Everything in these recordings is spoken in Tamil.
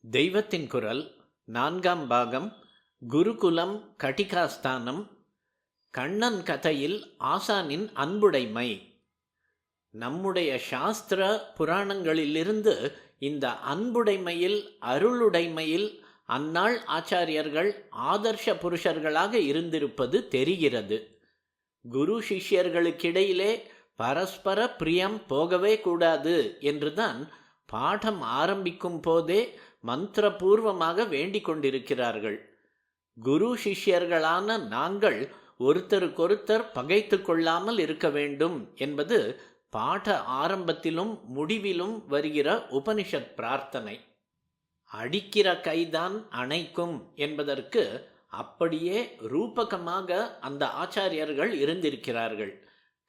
தெய்வத்தின் குரல் 4ஆம் பாகம். குருகுலம் கட்டிகாஸ்தானம். கண்ணன் கதையில் ஆசானின் அன்புடைமை. நம்முடைய சாஸ்திர புராணங்களிலிருந்து இந்த அன்புடைமையில், அருளுடைமையில் அந்நாள் ஆச்சாரியர்கள் ஆதர்ஷ புருஷர்களாக இருந்திருப்பது தெரிகிறது. குரு சிஷ்யர்களுக்கிடையிலே பரஸ்பர பிரியம் போகவே கூடாது என்றுதான் பாடம் ஆரம்பிக்கும் போதே மந்திரபூர்வமாக வேண்டிக் கொண்டிருக்கிறார்கள். குரு சிஷ்யர்களான நாங்கள் ஒருத்தருக்கொருத்தர் பகைத்து கொள்ளாமல் இருக்க வேண்டும் என்பது பாட ஆரம்பத்திலும் முடிவிலும் வருகிற உபனிஷத் பிரார்த்தனை. அடிக்கிற கைதான் அணைக்கும் என்பதற்கு அப்படியே ரூபகமாக அந்த ஆச்சாரியர்கள் இருந்திருக்கிறார்கள்.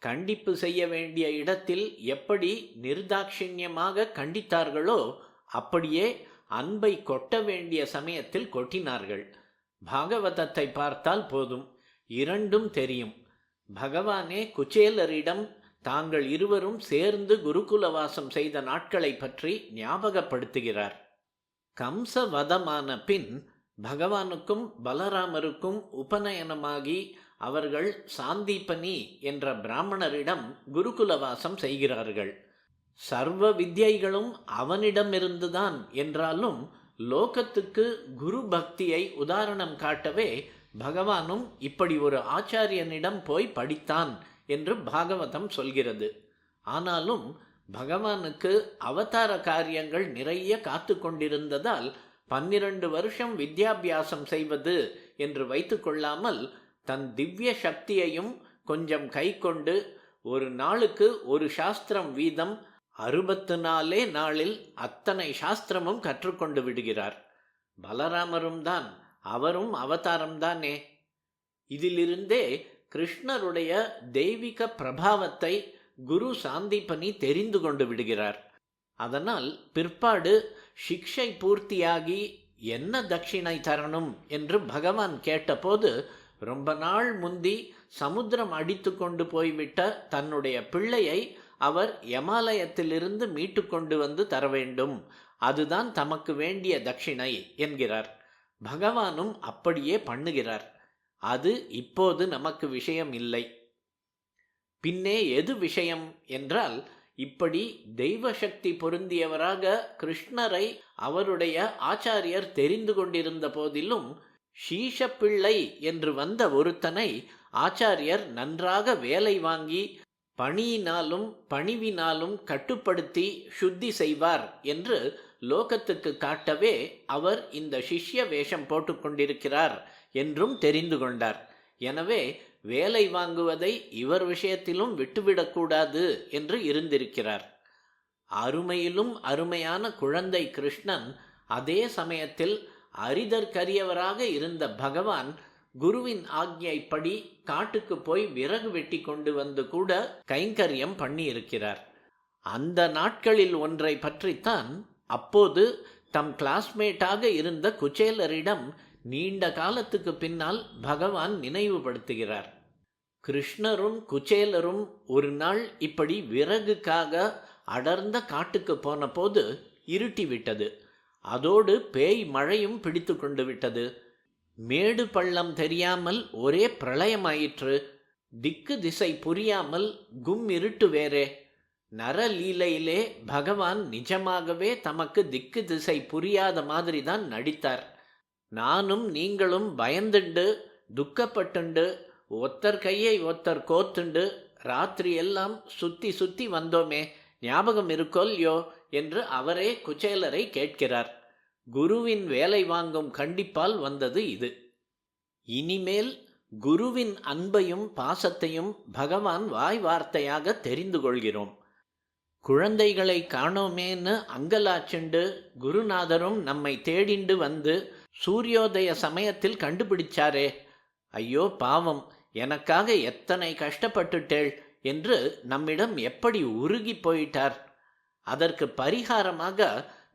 கண்டிப்பு செய்ய வேண்டிய இடத்தில் எப்படி நிர்தாட்சிண்யமாக கண்டித்தார்களோ அப்படியே அன்பை கொட்ட வேண்டிய சமயத்தில் கொட்டினார்கள். பாகவதத்தை பார்த்தால் போதும், இரண்டும் தெரியும். பகவானே குச்சேலரிடம் தாங்கள் இருவரும் சேர்ந்து குருகுலவாசம் செய்த நாட்களை பற்றி ஞாபகப்படுத்துகிறார். கம்சவதமான பின் பகவானுக்கும் பலராமருக்கும் உபநயனமாகி அவர்கள் சாந்தீபனி என்ற பிராமணரிடம் குருகுலவாசம் செய்கிறார்கள். சர்வ வித்யைகளும் அவனிடமிருந்துதான் என்றாலும் லோகத்துக்கு குரு பக்தியை உதாரணம் காட்டவே பகவானும் இப்படி ஒரு ஆச்சாரியனிடம் போய் படித்தான் என்று பாகவதம் சொல்கிறது. ஆனாலும் பகவானுக்கு அவதார காரியங்கள் நிறைய காத்து கொண்டிருந்ததால் 12 வருஷம் வித்யாபியாசம் செய்வது என்று வைத்து கொள்ளாமல் தன் திவ்ய சக்தியையும் கொஞ்சம் கை கொண்டு ஒரு நாளுக்கு ஒரு சாஸ்திரம் வீதம் 64 நாளில் அத்தனை சாஸ்திரமும் கற்றுக்கொண்டு விடுகிறார். பலராமரும் தான், அவரும் அவதாரம்தானே. இதிலிருந்தே கிருஷ்ணருடைய தெய்வீக பிரபாவத்தை குரு சாந்தீபனி தெரிந்து கொண்டு விடுகிறார். அதனால் பிற்பாடு சிக்ஷை பூர்த்தியாகி என்ன தட்சிணை தரணும் என்று பகவான் கேட்டபோது ரொம்ப நாள் முந்தி சமுத்திரம் அடித்து கொண்டு போய்விட்ட தன்னுடைய பிள்ளையை அவர் யமாலயத்திலிருந்து மீட்டு கொண்டு வந்து தர வேண்டும், அதுதான் தமக்கு வேண்டிய தட்சிணை என்கிறார். பகவானும் அப்படியே பண்ணுகிறார். அது இப்போது நமக்கு விஷயம் இல்லை. பின்னே எது விஷயம் என்றால், இப்படி தெய்வ சக்தி பொருந்தியவராக கிருஷ்ணரை அவருடைய ஆச்சாரியர் தெரிந்து கொண்டிருந்த போதிலும் சீஷப்பிள்ளை என்று வந்த ஒருத்தனை ஆச்சாரியர் நன்றாக வேலை வாங்கி பணியினாலும் பணிவினாலும் கட்டுப்படுத்தி சுத்தி செய்வார் என்று லோகத்துக்கு காட்டவே அவர் இந்த சிஷ்ய வேஷம் போட்டுக்கொண்டிருக்கிறார் என்றும் தெரிந்து கொண்டார். எனவே வேலை வாங்குவதை இவர் விஷயத்திலும் விட்டுவிடக்கூடாது என்று இருந்திருக்கிறார். அருமையிலும் அருமையான குழந்தை கிருஷ்ணன் அதே சமயத்தில் அரிதற்கரியவராக இருந்த பகவான் குருவின் ஆக்ஞைப்படி காட்டுக்கு போய் விறகு வெட்டி கொண்டு வந்து கூட கைங்கரியம் பண்ணி இருக்கிறார். அந்த நாட்களில் ஒன்றை பற்றித்தான் அப்போது தம் கிளாஸ்மேட்டாக இருந்த குச்சேலரிடம் நீண்ட காலத்துக்கு பின்னால் பகவான் நினைவுபடுத்துகிறார். கிருஷ்ணரும் குச்சேலரும் ஒரு நாள் இப்படி விறகுக்காக அடர்ந்த காட்டுக்கு போன போது இருட்டிவிட்டது. அதோடு பேய் மழையும் பிடித்து கொண்டு விட்டது. மேடு பள்ளம் தெரியாமல் ஒரே பிரளயமாயிற்று. திக்கு திசை புரியாமல் கும் இருட்டு வேறே. நரலீலையிலே பகவான் நிஜமாகவே தமக்கு திக்கு திசை புரியாத மாதிரி தான் நடித்தார். நானும் நீங்களும் பயந்துண்டு துக்கப்பட்டுண்டு ஒத்தர் கையை ஒத்தர் கோத்துண்டு ராத்திரி எல்லாம் சுத்தி சுத்தி வந்தோமே, ஞாபகம் இருக்கோல்யோ என்று அவரே குச்சேலரை கேட்கிறார். குருவின் வேலை வாங்கும் கண்டிப்பால் வந்தது இது. இனிமேல் குருவின் அன்பையும் பாசத்தையும் பகவான் வாய் வார்த்தையாக தெரிந்து கொள்கிறோம். குழந்தைகளை காணோமேன்னு அங்கலாச்சுண்டு குருநாதரும் நம்மை தேடிண்டு வந்து சூரியோதய சமயத்தில் கண்டுபிடிச்சாரே, ஐயோ பாவம், எனக்காக எத்தனை கஷ்டப்பட்டுட்டேள் என்று நம்மிடம் எப்படி உருகி போயிட்டார். அதற்கு பரிகாரமாக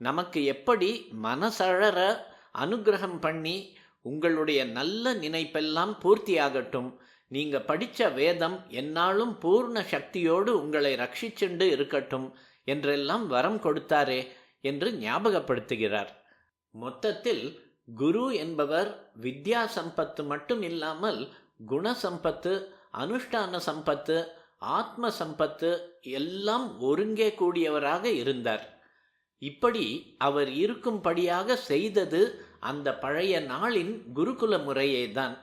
நமக்கு எப்படி மனசழற அனுகிரகம் பண்ணி உங்களுடைய நல்ல நினைப்பெல்லாம் பூர்த்தியாகட்டும், நீங்க படித்த வேதம் என்னாலும் பூர்ண சக்தியோடு உங்களை ரட்சிச்சுண்டு இருக்கட்டும் என்றெல்லாம் வரம் கொடுத்தாரே என்று ஞாபகப்படுத்துகிறார். மொத்தத்தில் குரு என்பவர் வித்யா சம்பத்து மட்டும் இல்லாமல் குணசம்பத்து, அனுஷ்டான சம்பத்து, ஆத்ம சம்பத்து எல்லாம் ஒருங்கே கூடியவராக இருந்தார். இப்படி அவர் இருக்கும்படியாக செய்தது அந்த பழைய நாளின் குருகுல முறையேதான்.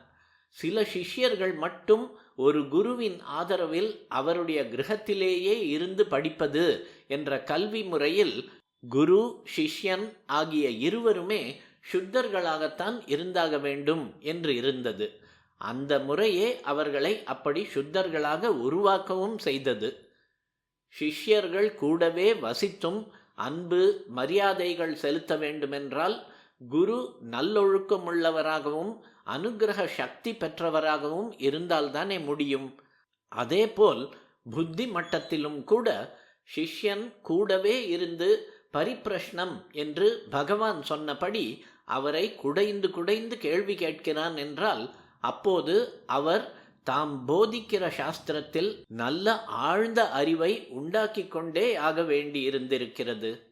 சில சிஷ்யர்கள் மட்டும் ஒரு குருவின் ஆதரவில் அவருடைய கிரகத்திலேயே இருந்து படிப்பது என்ற கல்வி முறையில் குரு, சிஷ்யன் ஆகிய இருவருமே சுத்தர்களாகத்தான் இருந்தாக வேண்டும் என்று இருந்தது. அந்த முறையே அவர்களை அப்படி சுத்தர்களாக உருவாக்கவும் செய்தது. சிஷ்யர்கள் கூடவே வசித்தும் அன்பு, மரியாதைகள் செலுத்த வேண்டுமென்றால் குரு நல்லொழுக்கமுள்ளவராகவும் அனுக்கிரக சக்தி பெற்றவராகவும் இருந்தால்தானே முடியும். அதேபோல் புத்தி மட்டத்திலும் கூட சிஷ்யன் கூடவே இருந்து பரிப்பிரஷ்னம் என்று பகவான் சொன்னபடி அவரை குடைந்து குடைந்து கேள்வி கேட்கிறான் என்றால் அப்போது அவர் தாம் போதிக்கிற சாஸ்திரத்தில் நல்ல ஆழ்ந்த அறிவை உண்டாக்கி கொண்டே ஆக வேண்டி இருந்திருக்கிறது.